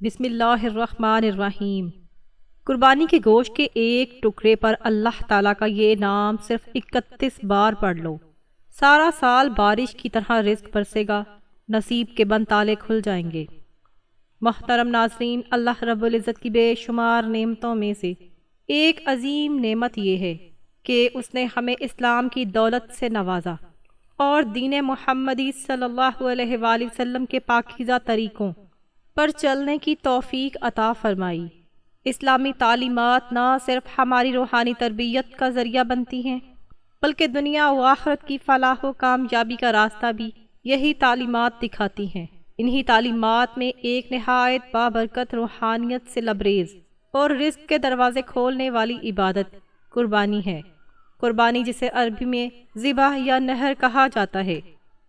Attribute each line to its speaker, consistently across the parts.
Speaker 1: بسم اللہ الرحمن الرحیم۔ قربانی کے گوشت کے ایک ٹکڑے پر اللہ تعالیٰ کا یہ نام صرف 31 بار پڑھ لو، سارا سال بارش کی طرح رزق برسے گا، نصیب کے بند تالے کھل جائیں گے۔ محترم ناظرین، اللہ رب العزت کی بے شمار نعمتوں میں سے ایک عظیم نعمت یہ ہے کہ اس نے ہمیں اسلام کی دولت سے نوازا اور دین محمدی صلی اللہ علیہ وآلہ وسلم کے پاکیزہ طریقوں پر چلنے کی توفیق عطا فرمائی۔ اسلامی تعلیمات نہ صرف ہماری روحانی تربیت کا ذریعہ بنتی ہیں بلکہ دنیا و آخرت کی فلاح و کامیابی کا راستہ بھی یہی تعلیمات دکھاتی ہیں۔ انہی تعلیمات میں ایک نہایت بابرکت روحانیت سے لبریز اور رزق کے دروازے کھولنے والی عبادت قربانی ہے۔ قربانی، جسے عربی میں ذبح یا نحر کہا جاتا ہے،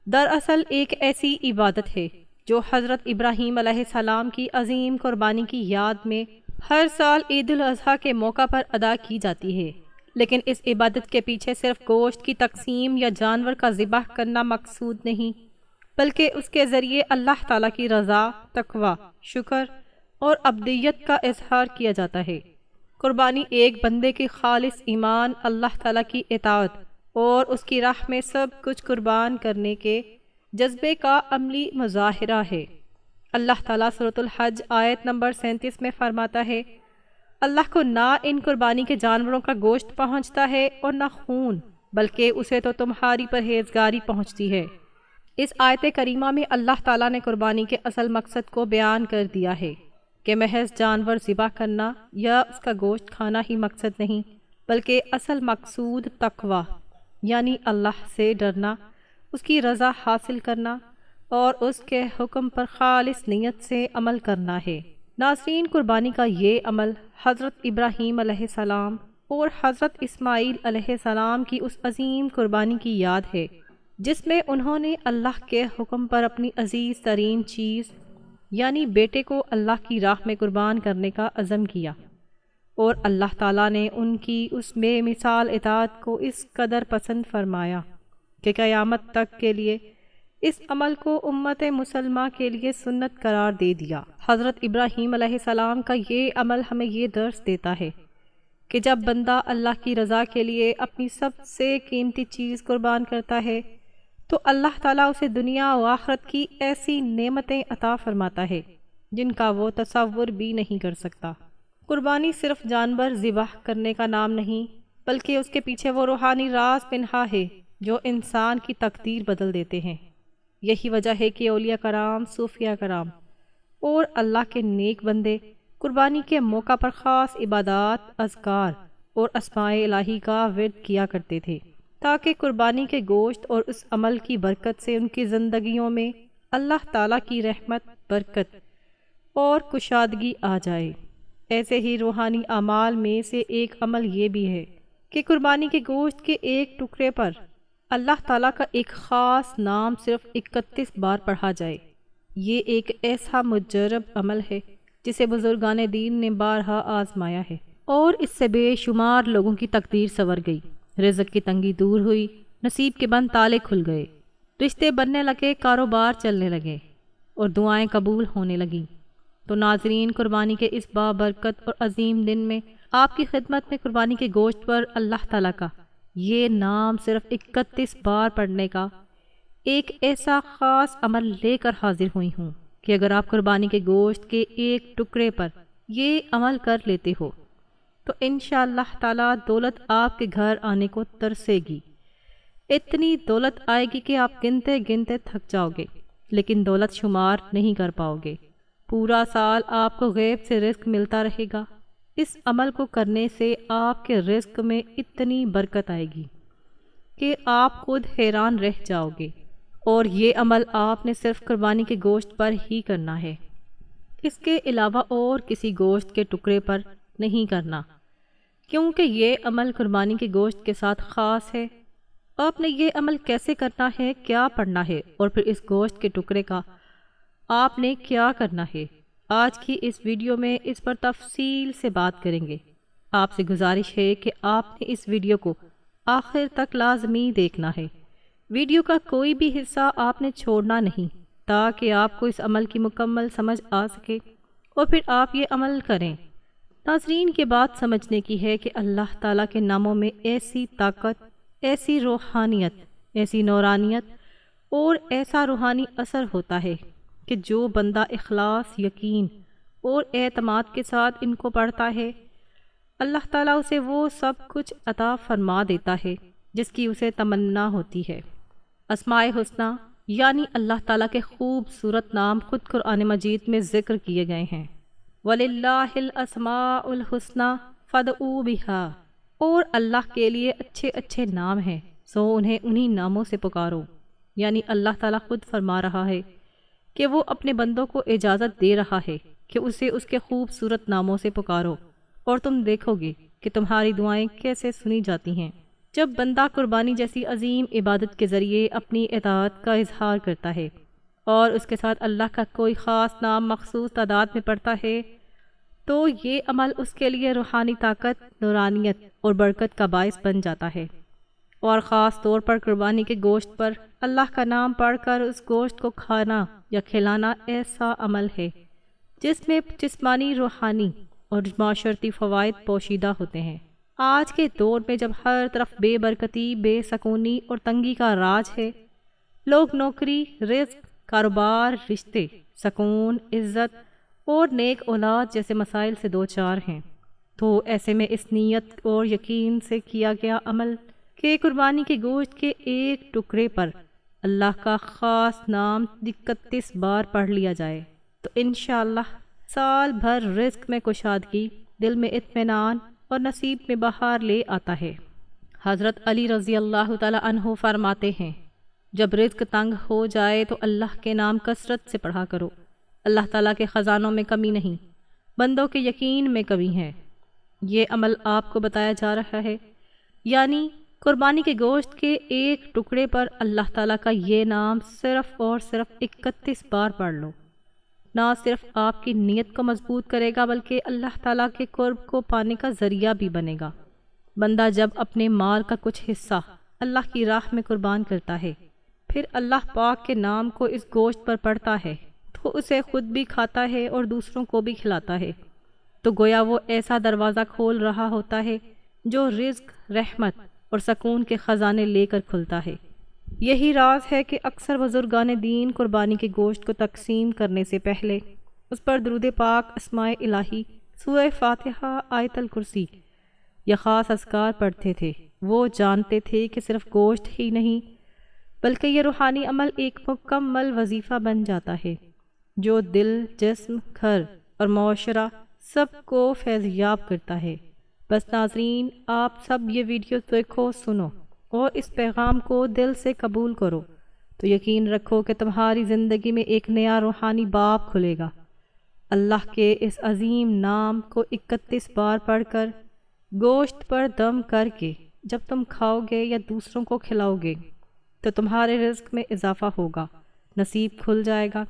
Speaker 1: دراصل ایک ایسی عبادت ہے جو حضرت ابراہیم علیہ السلام کی عظیم قربانی کی یاد میں ہر سال عید الاضحیٰ کے موقع پر ادا کی جاتی ہے۔ لیکن اس عبادت کے پیچھے صرف گوشت کی تقسیم یا جانور کا ذبح کرنا مقصود نہیں، بلکہ اس کے ذریعے اللہ تعالیٰ کی رضا، تقوی، شکر اور عبودیت کا اظہار کیا جاتا ہے۔ قربانی ایک بندے کی خالص ایمان، اللہ تعالیٰ کی اطاعت اور اس کی راہ میں سب کچھ قربان کرنے کے جذبے کا عملی مظاہرہ ہے۔ اللہ تعالیٰ سورۃ الحج آیت نمبر 37 میں فرماتا ہے، اللہ کو نہ ان قربانی کے جانوروں کا گوشت پہنچتا ہے اور نہ خون، بلکہ اسے تو تمہاری پرہیزگاری پہنچتی ہے۔ اس آیت کریمہ میں اللہ تعالیٰ نے قربانی کے اصل مقصد کو بیان کر دیا ہے کہ محض جانور ذبح کرنا یا اس کا گوشت کھانا ہی مقصد نہیں، بلکہ اصل مقصود تقوی یعنی اللہ سے ڈرنا، اس کی رضا حاصل کرنا اور اس کے حکم پر خالص نیت سے عمل کرنا ہے۔ ناظرین، قربانی کا یہ عمل حضرت ابراہیم علیہ السلام اور حضرت اسماعیل علیہ السلام کی اس عظیم قربانی کی یاد ہے جس میں انہوں نے اللہ کے حکم پر اپنی عزیز ترین چیز یعنی بیٹے کو اللہ کی راہ میں قربان کرنے کا عزم کیا، اور اللہ تعالیٰ نے ان کی اس بے مثال اطاعت کو اس قدر پسند فرمایا کہ قیامت تک کے لیے اس عمل کو امت مسلمہ کے لیے سنت قرار دے دیا۔ حضرت ابراہیم علیہ السلام کا یہ عمل ہمیں یہ درس دیتا ہے کہ جب بندہ اللہ کی رضا کے لیے اپنی سب سے قیمتی چیز قربان کرتا ہے تو اللہ تعالیٰ اسے دنیا و آخرت کی ایسی نعمتیں عطا فرماتا ہے جن کا وہ تصور بھی نہیں کر سکتا۔ قربانی صرف جانور ذبح کرنے کا نام نہیں، بلکہ اس کے پیچھے وہ روحانی راز پنہا ہے جو انسان کی تقدیر بدل دیتے ہیں۔ یہی وجہ ہے کہ اولیاء کرام، صوفیاء کرام اور اللہ کے نیک بندے قربانی کے موقع پر خاص عبادات، اذکار اور اسماء الہی کا ورد کیا کرتے تھے تاکہ قربانی کے گوشت اور اس عمل کی برکت سے ان کی زندگیوں میں اللہ تعالیٰ کی رحمت، برکت اور کشادگی آ جائے۔ ایسے ہی روحانی اعمال میں سے ایک عمل یہ بھی ہے کہ قربانی کے گوشت کے ایک ٹکڑے پر اللہ تعالیٰ کا ایک خاص نام صرف 31 بار پڑھا جائے۔ یہ ایک ایسا مجرب عمل ہے جسے بزرگان دین نے بارہا آزمایا ہے اور اس سے بے شمار لوگوں کی تقدیر سنور گئی، رزق کی تنگی دور ہوئی، نصیب کے بند تالے کھل گئے، رشتے بننے لگے، کاروبار چلنے لگے اور دعائیں قبول ہونے لگیں۔ تو ناظرین، قربانی کے اس بابرکت اور عظیم دن میں آپ کی خدمت میں قربانی کے گوشت پر اللہ تعالیٰ کا یہ نام صرف 31 بار پڑھنے کا ایک ایسا خاص عمل لے کر حاضر ہوئی ہوں کہ اگر آپ قربانی کے گوشت کے ایک ٹکڑے پر یہ عمل کر لیتے ہو تو انشاءاللہ تعالیٰ دولت آپ کے گھر آنے کو ترسے گی۔ اتنی دولت آئے گی کہ آپ گنتے گنتے تھک جاؤ گے لیکن دولت شمار نہیں کر پاؤ گے۔ پورا سال آپ کو غیب سے رزق ملتا رہے گا۔ اس عمل کو کرنے سے آپ کے رزق میں اتنی برکت آئے گی کہ آپ خود حیران رہ جاؤ گے، اور یہ عمل آپ نے صرف قربانی کے گوشت پر ہی کرنا ہے، اس کے علاوہ اور کسی گوشت کے ٹکڑے پر نہیں کرنا، کیونکہ یہ عمل قربانی کے گوشت کے ساتھ خاص ہے۔ آپ نے یہ عمل کیسے کرنا ہے، کیا پڑھنا ہے اور پھر اس گوشت کے ٹکڑے کا آپ نے کیا کرنا ہے، آج کی اس ویڈیو میں اس پر تفصیل سے بات کریں گے۔ آپ سے گزارش ہے کہ آپ نے اس ویڈیو کو آخر تک لازمی دیکھنا ہے۔ ویڈیو کا کوئی بھی حصہ آپ نے چھوڑنا نہیں تاکہ آپ کو اس عمل کی مکمل سمجھ آ سکے اور پھر آپ یہ عمل کریں۔ ناظرین، کے بات سمجھنے کی ہے کہ اللہ تعالیٰ کے ناموں میں ایسی طاقت، ایسی روحانیت، ایسی نورانیت اور ایسا روحانی اثر ہوتا ہے کہ جو بندہ اخلاص، یقین اور اعتماد کے ساتھ ان کو پڑھتا ہے، اللہ تعالیٰ اسے وہ سب کچھ عطا فرما دیتا ہے جس کی اسے تمنا ہوتی ہے۔ اسماء حسنی یعنی اللہ تعالیٰ کے خوبصورت نام خود قرآن مجید میں ذکر کیے گئے ہیں۔ وَلِلَّهِ الْأَسْمَاءُ الْحُسْنَى فَادْعُوهُ بِهَا، اور اللہ کے لیے اچھے اچھے نام ہیں، سو انہیں انہی ناموں سے پکارو۔ یعنی اللہ تعالیٰ خود فرما رہا ہے کہ وہ اپنے بندوں کو اجازت دے رہا ہے کہ اسے اس کے خوبصورت ناموں سے پکارو، اور تم دیکھو گے کہ تمہاری دعائیں کیسے سنی جاتی ہیں۔ جب بندہ قربانی جیسی عظیم عبادت کے ذریعے اپنی اطاعت کا اظہار کرتا ہے اور اس کے ساتھ اللہ کا کوئی خاص نام مخصوص تعداد میں پڑھتا ہے، تو یہ عمل اس کے لیے روحانی طاقت، نورانیت اور برکت کا باعث بن جاتا ہے۔ اور خاص طور پر قربانی کے گوشت پر اللہ کا نام پڑھ کر اس گوشت کو کھانا یا کھلانا ایسا عمل ہے جس میں جسمانی، روحانی اور معاشرتی فوائد پوشیدہ ہوتے ہیں۔ آج کے دور میں جب ہر طرف بے برکتی، بے سکونی اور تنگی کا راج ہے، لوگ نوکری، رزق، کاروبار، رشتے، سکون، عزت اور نیک اولاد جیسے مسائل سے دوچار ہیں، تو ایسے میں اس نیت اور یقین سے کیا گیا عمل کہ قربانی کے گوشت کے ایک ٹکڑے پر اللہ کا خاص نام 31 بار پڑھ لیا جائے تو انشاءاللہ سال بھر رزق میں کشادگی، دل میں اطمینان اور نصیب میں بہار لے آتا ہے۔ حضرت علی رضی اللہ تعالی عنہ فرماتے ہیں، جب رزق تنگ ہو جائے تو اللہ کے نام کثرت سے پڑھا کرو۔ اللہ تعالیٰ کے خزانوں میں کمی نہیں، بندوں کے یقین میں کمی ہے۔ یہ عمل آپ کو بتایا جا رہا ہے، یعنی قربانی کے گوشت کے ایک ٹکڑے پر اللہ تعالیٰ کا یہ نام صرف اور صرف 31 بار پڑھ لو۔ نہ صرف آپ کی نیت کو مضبوط کرے گا بلکہ اللہ تعالیٰ کے قرب کو پانے کا ذریعہ بھی بنے گا۔ بندہ جب اپنے مال کا کچھ حصہ اللہ کی راہ میں قربان کرتا ہے، پھر اللہ پاک کے نام کو اس گوشت پر پڑھتا ہے تو اسے خود بھی کھاتا ہے اور دوسروں کو بھی کھلاتا ہے، تو گویا وہ ایسا دروازہ کھول رہا ہوتا ہے جو رزق، رحمت اور سکون کے خزانے لے کر کھلتا ہے۔ یہی راز ہے کہ اکثر بزرگان دین قربانی کے گوشت کو تقسیم کرنے سے پہلے اس پر درود پاک، اسماء الہی، سورہ فاتحہ، آیت الکرسی یا خاص اذکار پڑھتے تھے۔ وہ جانتے تھے کہ صرف گوشت ہی نہیں بلکہ یہ روحانی عمل ایک مکمل وظیفہ بن جاتا ہے جو دل، جسم، گھر اور معاشرہ سب کو فیضیاب کرتا ہے۔ بس ناظرین، آپ سب یہ ویڈیو دیکھو، سنو اور اس پیغام کو دل سے قبول کرو تو یقین رکھو کہ تمہاری زندگی میں ایک نیا روحانی باب کھلے گا۔ اللہ کے اس عظیم نام کو 31 بار پڑھ کر گوشت پر دم کر کے جب تم کھاؤ گے یا دوسروں کو کھلاؤ گے تو تمہارے رزق میں اضافہ ہوگا، نصیب کھل جائے گا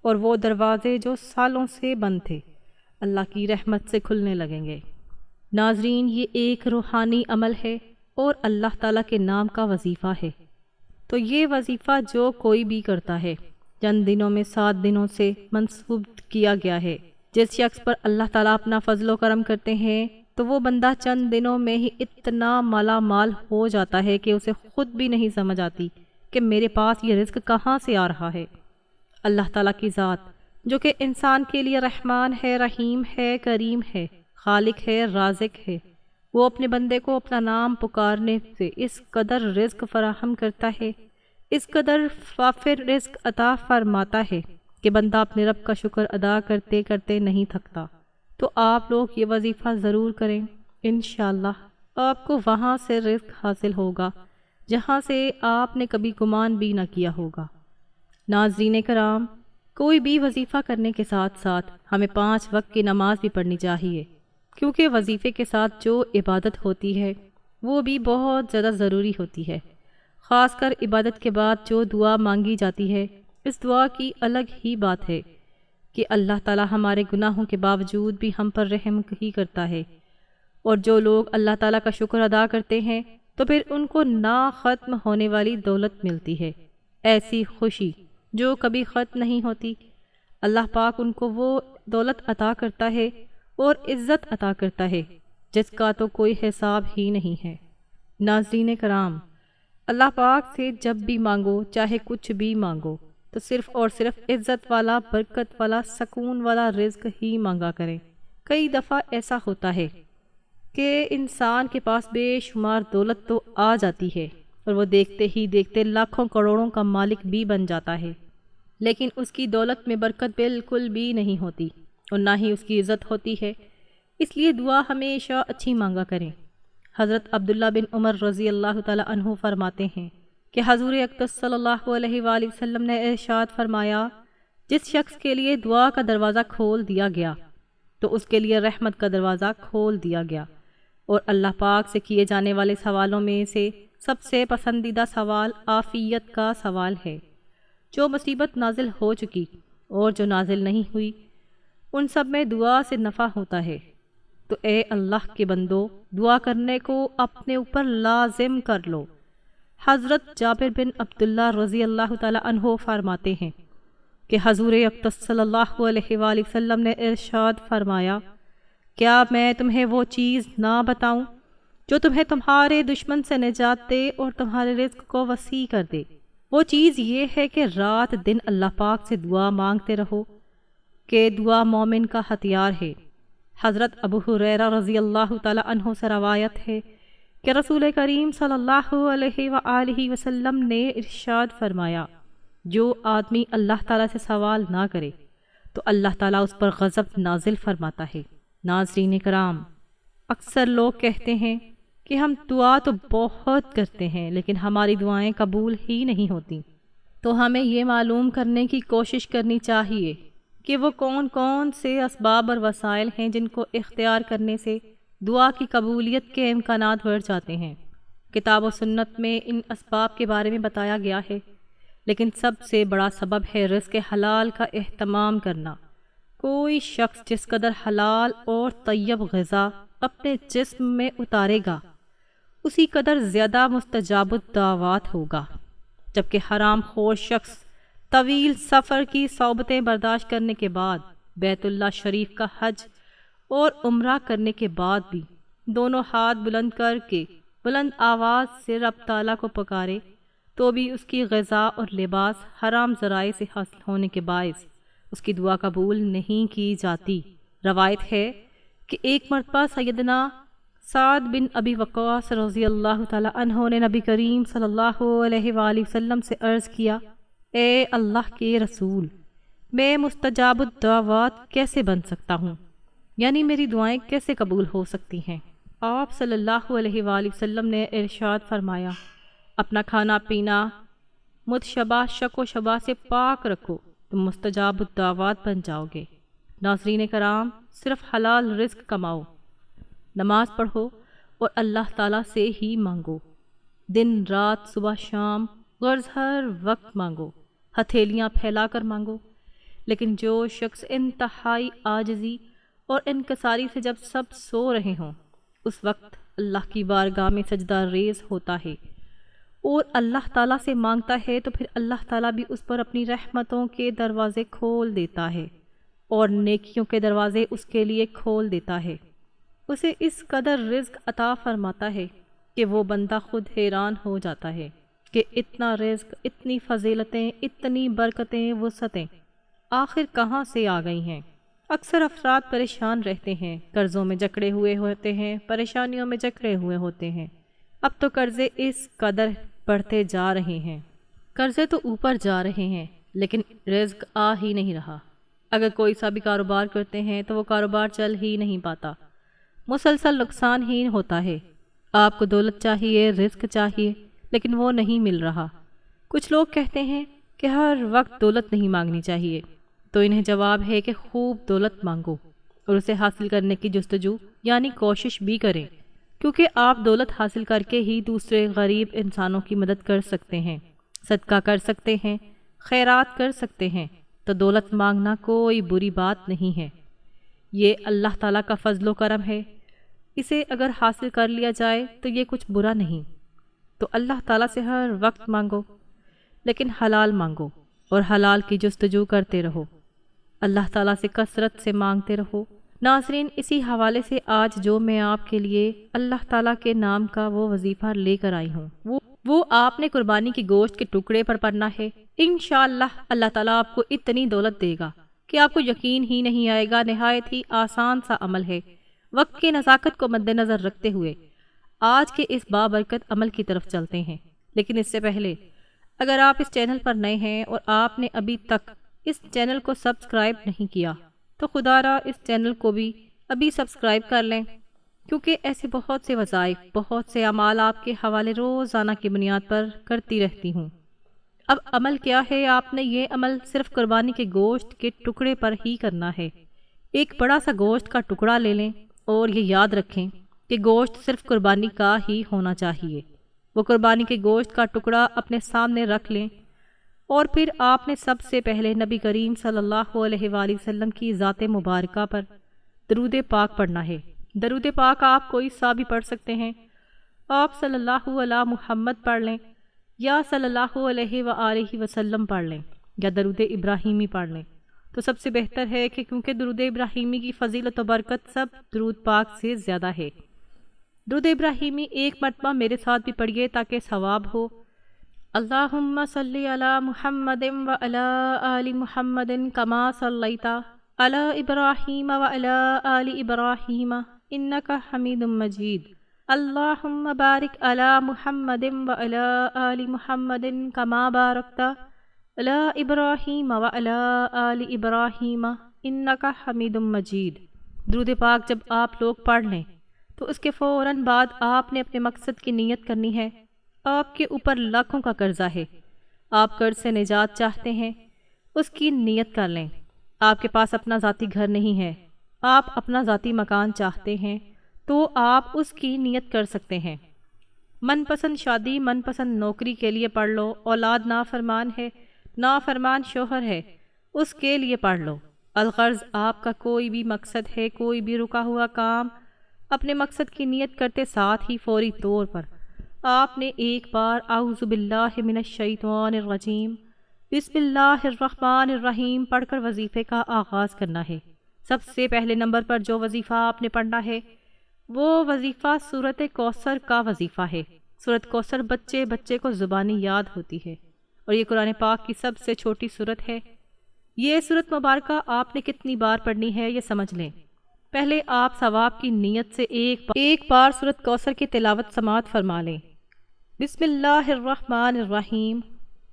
Speaker 1: اور وہ دروازے جو سالوں سے بند تھے اللہ کی رحمت سے کھلنے لگیں گے۔ ناظرین، یہ ایک روحانی عمل ہے اور اللہ تعالیٰ کے نام کا وظیفہ ہے، تو یہ وظیفہ جو کوئی بھی کرتا ہے چند دنوں میں 7 دنوں سے منسوب کیا گیا ہے۔ جس شخص پر اللہ تعالیٰ اپنا فضل و کرم کرتے ہیں تو وہ بندہ چند دنوں میں ہی اتنا مالا مال ہو جاتا ہے کہ اسے خود بھی نہیں سمجھ آتی کہ میرے پاس یہ رزق کہاں سے آ رہا ہے۔ اللہ تعالیٰ کی ذات جو کہ انسان کے لیے رحمان ہے، رحیم ہے، کریم ہے، خالق ہے، رازق ہے، وہ اپنے بندے کو اپنا نام پکارنے سے اس قدر رزق فراہم کرتا ہے، اس قدر وافر رزق عطا فرماتا ہے کہ بندہ اپنے رب کا شکر ادا کرتے کرتے نہیں تھکتا۔ تو آپ لوگ یہ وظیفہ ضرور کریں، انشاءاللہ آپ کو وہاں سے رزق حاصل ہوگا جہاں سے آپ نے کبھی گمان بھی نہ کیا ہوگا۔ ناظرین کرام، کوئی بھی وظیفہ کرنے کے ساتھ ساتھ ہمیں 5 وقت کی نماز بھی پڑھنی چاہیے، کیونکہ وظیفے کے ساتھ جو عبادت ہوتی ہے وہ بھی بہت زیادہ ضروری ہوتی ہے۔ خاص کر عبادت کے بعد جو دعا مانگی جاتی ہے، اس دعا کی الگ ہی بات ہے کہ اللہ تعالی ہمارے گناہوں کے باوجود بھی ہم پر رحم ہی کرتا ہے، اور جو لوگ اللہ تعالیٰ کا شکر ادا کرتے ہیں تو پھر ان کو نا ختم ہونے والی دولت ملتی ہے، ایسی خوشی جو کبھی ختم نہیں ہوتی۔ اللہ پاک ان کو وہ دولت عطا کرتا ہے اور عزت عطا کرتا ہے جس کا تو کوئی حساب ہی نہیں ہے۔ ناظرین کرام، اللہ پاک سے جب بھی مانگو، چاہے کچھ بھی مانگو، تو صرف اور صرف عزت والا، برکت والا، سکون والا رزق ہی مانگا کریں۔ کئی دفعہ ایسا ہوتا ہے کہ انسان کے پاس بے شمار دولت تو آ جاتی ہے اور وہ دیکھتے ہی دیکھتے لاکھوں کروڑوں کا مالک بھی بن جاتا ہے، لیکن اس کی دولت میں برکت بالکل بھی نہیں ہوتی اور نہ ہی اس کی عزت ہوتی ہے۔ اس لیے دعا ہمیشہ اچھی مانگا کریں۔ حضرت عبداللہ بن عمر رضی اللہ تعالی عنہ فرماتے ہیں کہ حضور اقدس صلی اللہ علیہ وآلہ وسلم نے ارشاد فرمایا، جس شخص کے لیے دعا کا دروازہ کھول دیا گیا تو اس کے لیے رحمت کا دروازہ کھول دیا گیا، اور اللہ پاک سے کیے جانے والے سوالوں میں سے سب سے پسندیدہ سوال عافیت کا سوال ہے۔ جو مصیبت نازل ہو چکی اور جو نازل نہیں ہوئی، ان سب میں دعا سے نفع ہوتا ہے۔ تو اے اللہ کے بندو، دعا کرنے کو اپنے اوپر لازم کر لو۔ حضرت جابر بن عبداللہ رضی اللہ تعالی عنہ فرماتے ہیں کہ حضور اقدس صلی اللہ علیہ وآلہ وسلم نے ارشاد فرمایا، کیا میں تمہیں وہ چیز نہ بتاؤں جو تمہیں تمہارے دشمن سے نجات دے اور تمہارے رزق کو وسیع کر دے؟ وہ چیز یہ ہے کہ رات دن اللہ پاک سے دعا مانگتے رہو، کہ دعا مومن کا ہتھیار ہے۔ حضرت ابو ہریرہ رضی اللہ تعالی عنہ سے روایت ہے کہ رسول کریم صلی اللہ علیہ وآلہ وسلم نے ارشاد فرمایا، جو آدمی اللہ تعالیٰ سے سوال نہ کرے تو اللہ تعالیٰ اس پر غضب نازل فرماتا ہے۔ ناظرین کرام، اکثر لوگ کہتے ہیں کہ ہم دعا تو بہت کرتے ہیں لیکن ہماری دعائیں قبول ہی نہیں ہوتی، تو ہمیں یہ معلوم کرنے کی کوشش کرنی چاہیے کہ وہ کون کون سے اسباب اور وسائل ہیں جن کو اختیار کرنے سے دعا کی قبولیت کے امکانات بڑھ جاتے ہیں۔ کتاب و سنت میں ان اسباب کے بارے میں بتایا گیا ہے، لیکن سب سے بڑا سبب ہے رزق حلال کا اہتمام کرنا۔ کوئی شخص جس قدر حلال اور طیب غذا اپنے جسم میں اتارے گا، اسی قدر زیادہ مستجاب الدعوات ہوگا، جبکہ حرام خور شخص طویل سفر کی صعوبتیں برداشت کرنے کے بعد بیت اللہ شریف کا حج اور عمرہ کرنے کے بعد بھی دونوں ہاتھ بلند کر کے بلند آواز سے رب تعالیٰ کو پکارے تو بھی اس کی غذا اور لباس حرام ذرائع سے حاصل ہونے کے باعث اس کی دعا قبول نہیں کی جاتی۔ روایت ہے کہ ایک مرتبہ سیدنا سعد بن ابی وقاص رضی اللہ تعالی عنہ نے نبی کریم صلی اللہ علیہ وآلہ وسلم سے عرض کیا، اے اللہ کے رسول، میں مستجاب الدعوات کیسے بن سکتا ہوں؟ یعنی میری دعائیں کیسے قبول ہو سکتی ہیں؟ آپ صلی اللہ علیہ وآلہ وسلم نے ارشاد فرمایا، اپنا کھانا پینا متشبہ شک و شبہ سے پاک رکھو، تم مستجاب الدعوات بن جاؤ گے۔ ناظرین کرام، صرف حلال رزق کماؤ، نماز پڑھو اور اللہ تعالیٰ سے ہی مانگو، دن رات صبح شام غرض ہر وقت مانگو، ہتھیلیاں پھیلا کر مانگو۔ لیکن جو شخص انتہائی عاجزی اور انکساری سے جب سب سو رہے ہوں، اس وقت اللہ کی بارگاہ میں سجدہ ریز ہوتا ہے اور اللہ تعالیٰ سے مانگتا ہے، تو پھر اللہ تعالیٰ بھی اس پر اپنی رحمتوں کے دروازے کھول دیتا ہے اور نیکیوں کے دروازے اس کے لیے کھول دیتا ہے۔ اسے اس قدر رزق عطا فرماتا ہے کہ وہ بندہ خود حیران ہو جاتا ہے کہ اتنا رزق، اتنی فضیلتیں، اتنی برکتیں، وسعتیں آخر کہاں سے آ گئی ہیں۔ اکثر افراد پریشان رہتے ہیں، قرضوں میں جکڑے ہوئے ہوتے ہیں، پریشانیوں میں جکڑے ہوئے ہوتے ہیں۔ اب تو قرضے اس قدر بڑھتے جا رہے ہیں، قرضے تو اوپر جا رہے ہیں لیکن رزق آ ہی نہیں رہا۔ اگر کوئی سا بھی کاروبار کرتے ہیں تو وہ کاروبار چل ہی نہیں پاتا، مسلسل نقصان ہی ہوتا ہے۔ آپ کو دولت چاہیے، رزق چاہیے، لیکن وہ نہیں مل رہا۔ کچھ لوگ کہتے ہیں کہ ہر وقت دولت نہیں مانگنی چاہیے، تو انہیں جواب ہے کہ خوب دولت مانگو اور اسے حاصل کرنے کی جستجو یعنی کوشش بھی کریں، کیونکہ آپ دولت حاصل کر کے ہی دوسرے غریب انسانوں کی مدد کر سکتے ہیں، صدقہ کر سکتے ہیں، خیرات کر سکتے ہیں۔ تو دولت مانگنا کوئی بری بات نہیں ہے، یہ اللہ تعالیٰ کا فضل و کرم ہے۔ اسے اگر حاصل کر لیا جائے تو یہ کچھ برا نہیں۔ تو اللہ تعالیٰ سے ہر وقت مانگو، لیکن حلال مانگو اور حلال کی جستجو کرتے رہو۔ اللہ تعالیٰ سے کثرت سے مانگتے رہو۔ ناظرین، اسی حوالے سے آج جو میں آپ کے لیے اللہ تعالیٰ کے نام کا وہ وظیفہ لے کر آئی ہوں، وہ آپ نے قربانی کی گوشت کے ٹکڑے پر پڑھنا ہے۔ انشاءاللہ اللہ تعالیٰ آپ کو اتنی دولت دے گا کہ آپ کو یقین ہی نہیں آئے گا۔ نہایت ہی آسان سا عمل ہے۔ وقت کی نزاکت کو مد نظر رکھتے ہوئے آج کے اس بابرکت عمل کی طرف چلتے ہیں، لیکن اس سے پہلے اگر آپ اس چینل پر نئے ہیں اور آپ نے ابھی تک اس چینل کو سبسکرائب نہیں کیا تو خدا را اس چینل کو بھی ابھی سبسکرائب کر لیں، کیونکہ ایسے بہت سے وظائف، بہت سے اعمال آپ کے حوالے روزانہ کی بنیاد پر کرتی رہتی ہوں۔ اب عمل کیا ہے؟ آپ نے یہ عمل صرف قربانی کے گوشت کے ٹکڑے پر ہی کرنا ہے۔ ایک بڑا سا گوشت کا ٹکڑا لے لیں اور یہ یاد رکھیں کہ گوشت صرف قربانی کا ہی ہونا چاہیے۔ وہ قربانی کے گوشت کا ٹکڑا اپنے سامنے رکھ لیں اور پھر آپ نے سب سے پہلے نبی کریم صلی اللہ علیہ وآلہ وسلم کی ذات مبارکہ پر درود پاک پڑھنا ہے۔ درود پاک آپ کوئی سا بھی پڑھ سکتے ہیں۔ آپ صلی اللہ علیہ محمد پڑھ لیں یا صلی اللہ علیہ وآلہ وسلم پڑھ لیں یا درود ابراہیمی پڑھ لیں تو سب سے بہتر ہے کہ کیونکہ درود ابراہیمی کی فضیلت و برکت سب درود پاک سے زیادہ ہے۔ درود ابراہیمی ایک مرتبہ میرے ساتھ بھی پڑھیے تاکہ ثواب ہو۔ اللہم صلی علی محمد وعلی آل محمد کما صلیت علی ابراہیم وعلی آل ابراہیم انک حمید مجید۔ اللہم بارک علی محمد وعلی آل محمد کما بارکت علی ابراہیم وعلی آل ابراہیم انک حمید مجید۔ درود پاک جب آپ لوگ پڑھ لیں تو اس کے فوراً بعد آپ نے اپنے مقصد کی نیت کرنی ہے۔ آپ کے اوپر لاکھوں کا قرضہ ہے، آپ قرض سے نجات چاہتے ہیں، اس کی نیت کر لیں۔ آپ کے پاس اپنا ذاتی گھر نہیں ہے، آپ اپنا ذاتی مکان چاہتے ہیں تو آپ اس کی نیت کر سکتے ہیں۔ من پسند شادی، من پسند نوکری کے لیے پڑھ لو۔ اولاد نافرمان ہے، نافرمان شوہر ہے، اس کے لیے پڑھ لو۔ الغرض آپ کا کوئی بھی مقصد ہے، کوئی بھی رکا ہوا کام، اپنے مقصد کی نیت کرتے ساتھ ہی فوری طور پر آپ نے ایک بار اعوذ باللہ من الشیطان الرجیم بسم اللہ الرحمن الرحیم پڑھ کر وظیفے کا آغاز کرنا ہے۔ سب سے پہلے نمبر پر جو وظیفہ آپ نے پڑھنا ہے وہ وظیفہ سورۃ کوثر کا وظیفہ ہے۔ سورۃ کوثر بچے بچے کو زبانی یاد ہوتی ہے اور یہ قرآن پاک کی سب سے چھوٹی سورت ہے۔ یہ سورت مبارکہ آپ نے کتنی بار پڑھنی ہے یہ سمجھ لیں۔ پہلے آپ ثواب کی نیت سے ایک بار سورۃ کوثر کی تلاوت سماعت فرما لیں۔ بسم اللہ الرحمن الرحیم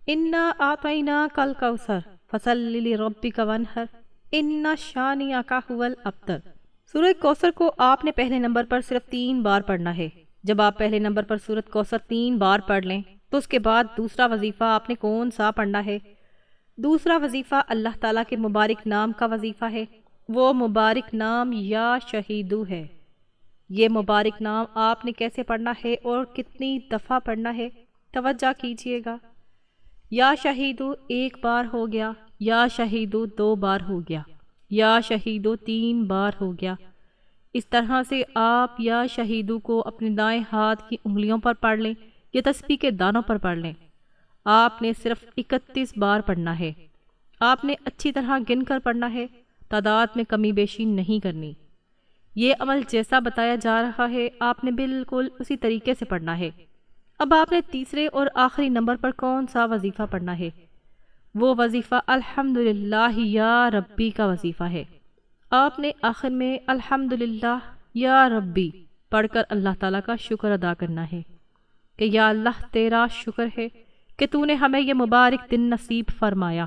Speaker 1: انا اعطیناک الکوثر فصلی لربک وانحر ان شانئک ھو الابتر۔ سورہ کوثر کو آپ نے پہلے نمبر پر صرف 3 بار پڑھنا ہے۔ جب آپ پہلے نمبر پر سورۃ کوثر 3 بار پڑھ لیں تو اس کے بعد دوسرا وظیفہ آپ نے کون سا پڑھنا ہے؟ دوسرا وظیفہ اللہ تعالیٰ کے مبارک نام کا وظیفہ ہے۔ وہ مبارک نام یا شہیدو ہے۔ یہ مبارک نام آپ نے کیسے پڑھنا ہے اور کتنی دفعہ پڑھنا ہے؟ توجہ کیجئے گا۔ یا شہیدو 1 بار ہو گیا، یا شہیدو 2 بار ہو گیا، یا شہیدو 3 بار ہو گیا۔ اس طرح سے آپ یا شہیدو کو اپنے دائیں ہاتھ کی انگلیوں پر پڑھ لیں یا تسبیح کے دانوں پر پڑھ لیں۔ آپ نے صرف 31 بار پڑھنا ہے۔ آپ نے اچھی طرح گن کر پڑھنا ہے، تعداد میں کمی بیشی نہیں کرنی۔ یہ عمل جیسا بتایا جا رہا ہے آپ نے بالکل اسی طریقے سے پڑھنا ہے۔ اب آپ نے تیسرے اور آخری نمبر پر کون سا وظیفہ پڑھنا ہے؟ وہ وظیفہ الحمدللہ یا ربی کا وظیفہ ہے۔ آپ نے آخر میں الحمدللہ یا ربی پڑھ کر اللہ تعالیٰ کا شکر ادا کرنا ہے کہ یا اللہ تیرا شکر ہے کہ تو نے ہمیں یہ مبارک دن نصیب فرمایا،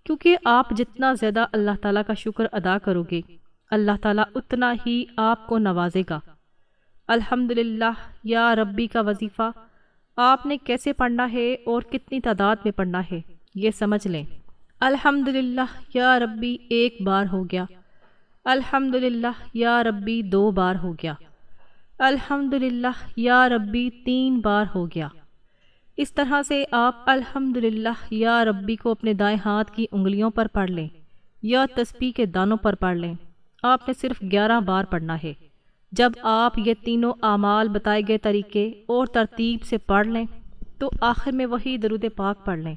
Speaker 1: کیونکہ آپ جتنا زیادہ اللہ تعالیٰ کا شکر ادا کرو گے اللہ تعالیٰ اتنا ہی آپ کو نوازے گا۔ الحمدللہ یا ربی کا وظیفہ آپ نے کیسے پڑھنا ہے اور کتنی تعداد میں پڑھنا ہے یہ سمجھ لیں۔ الحمدللہ یا ربی 1 بار ہو گیا، الحمدللہ یا ربی 2 بار ہو گیا، الحمدللہ یا ربی 3 بار ہو گیا۔ اس طرح سے آپ الحمدللہ یا ربی کو اپنے دائیں ہاتھ کی انگلیوں پر پڑھ لیں یا تسبیح کے دانوں پر پڑھ لیں۔ آپ نے صرف 11 بار پڑھنا ہے۔ جب آپ یہ تینوں اعمال بتائے گئے طریقے اور ترتیب سے پڑھ لیں تو آخر میں وہی درود پاک پڑھ لیں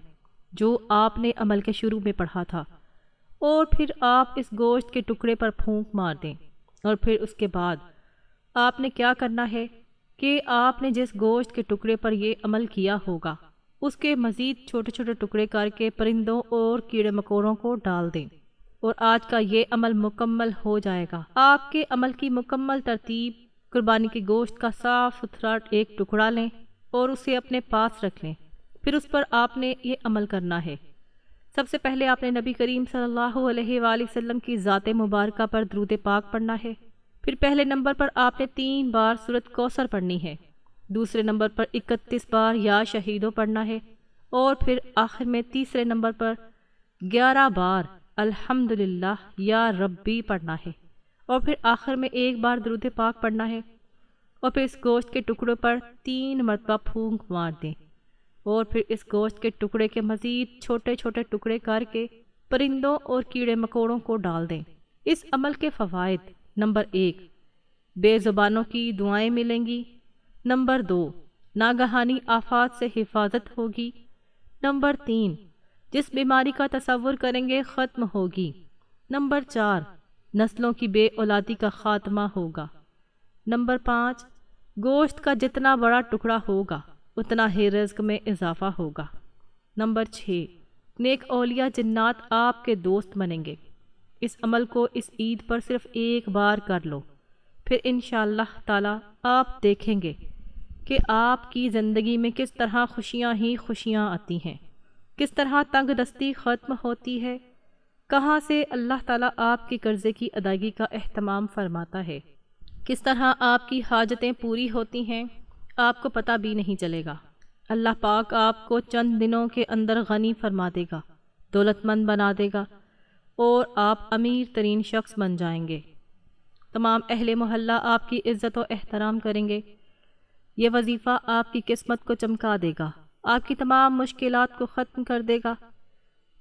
Speaker 1: جو آپ نے عمل کے شروع میں پڑھا تھا، اور پھر آپ اس گوشت کے ٹکڑے پر پھونک مار دیں۔ اور پھر اس کے بعد آپ نے کیا کرنا ہے کہ آپ نے جس گوشت کے ٹکڑے پر یہ عمل کیا ہوگا اس کے مزید چھوٹے چھوٹے ٹکڑے کر کے پرندوں اور کیڑے مکوڑوں کو ڈال دیں، اور آج کا یہ عمل مکمل ہو جائے گا۔ آپ کے عمل کی مکمل ترتیب: قربانی کے گوشت کا صاف ستھرا ایک ٹکڑا لیں اور اسے اپنے پاس رکھ لیں۔ پھر اس پر آپ نے یہ عمل کرنا ہے: سب سے پہلے آپ نے نبی کریم صلی اللہ علیہ وآلہ وسلم کی ذات مبارکہ پر درود پاک پڑھنا ہے۔ پھر پہلے نمبر پر آپ نے 3 بار سورۃ کوثر پڑھنی ہے، دوسرے نمبر پر 31 بار یا شہیدوں پڑھنا ہے، اور پھر آخر میں تیسرے نمبر پر 11 بار الحمدللہ یا ربی پڑھنا ہے، اور پھر آخر میں 1 بار درود پاک پڑھنا ہے، اور پھر اس گوشت کے ٹکڑوں پر 3 مرتبہ پھونک مار دیں، اور پھر اس گوشت کے ٹکڑے کے مزید چھوٹے چھوٹے ٹکڑے کر کے پرندوں اور کیڑے مکوڑوں کو ڈال دیں۔ اس عمل کے فوائد: نمبر 1، بے زبانوں کی دعائیں ملیں گی۔ نمبر 2، ناگہانی آفات سے حفاظت ہوگی۔ نمبر 3، جس بیماری کا تصور کریں گے ختم ہوگی۔ نمبر 4، نسلوں کی بے اولادی کا خاتمہ ہوگا۔ نمبر 5، گوشت کا جتنا بڑا ٹکڑا ہوگا اتنا ہی رزق میں اضافہ ہوگا۔ نمبر 6، نیک اولیاء جنات آپ کے دوست بنیں گے۔ اس عمل کو اس عید پر صرف 1 بار کر لو، پھر انشاءاللہ تعالی آپ دیکھیں گے کہ آپ کی زندگی میں کس طرح خوشیاں ہی خوشیاں آتی ہیں، کس طرح تنگ دستی ختم ہوتی ہے، کہاں سے اللہ تعالیٰ آپ کے قرضے کی ادائیگی کا اہتمام فرماتا ہے، کس طرح آپ کی حاجتیں پوری ہوتی ہیں، آپ کو پتہ بھی نہیں چلے گا۔ اللہ پاک آپ کو چند دنوں کے اندر غنی فرما دے گا، دولت مند بنا دے گا، اور آپ امیر ترین شخص بن جائیں گے۔ تمام اہل محلہ آپ کی عزت و احترام کریں گے۔ یہ وظیفہ آپ کی قسمت کو چمکا دے گا، آپ کی تمام مشکلات کو ختم کر دے گا،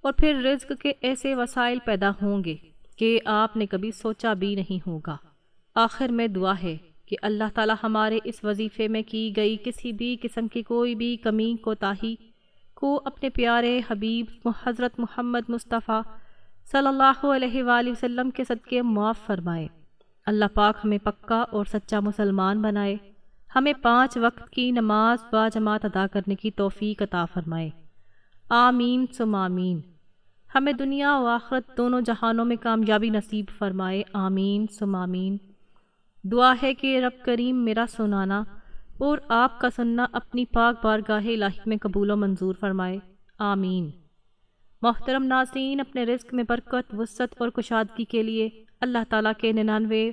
Speaker 1: اور پھر رزق کے ایسے وسائل پیدا ہوں گے کہ آپ نے کبھی سوچا بھی نہیں ہوگا۔ آخر میں دعا ہے کہ اللہ تعالی ہمارے اس وظیفے میں کی گئی کسی بھی قسم کی کوئی بھی کمی کوتاہی کو اپنے پیارے حبیب حضرت محمد مصطفیٰ صلی اللہ علیہ وآلہ وسلم کے صدقے معاف فرمائے۔ اللہ پاک ہمیں پکا اور سچا مسلمان بنائے، ہمیں 5 وقت کی نماز باجماعت ادا کرنے کی توفیق عطا فرمائے۔ آمین ثم آمین۔ ہمیں دنیا و آخرت دونوں جہانوں میں کامیابی نصیب فرمائے۔ آمین ثم آمین۔ دعا ہے کہ رب کریم میرا سنانا اور آپ کا سننا اپنی پاک بارگاہ الہی میں قبول و منظور فرمائے۔ آمین۔ محترم ناظرین، اپنے رزق میں برکت، وسعت اور کشادگی کے لیے اللہ تعالیٰ کے 99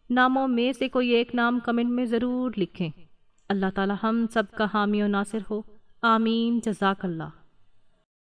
Speaker 1: ناموں میں سے کوئی ایک نام کمنٹ میں ضرور لکھیں۔ اللہ تعالیٰ ہم سب کا حامی و ناصر ہو۔ آمین۔ جزاک اللہ۔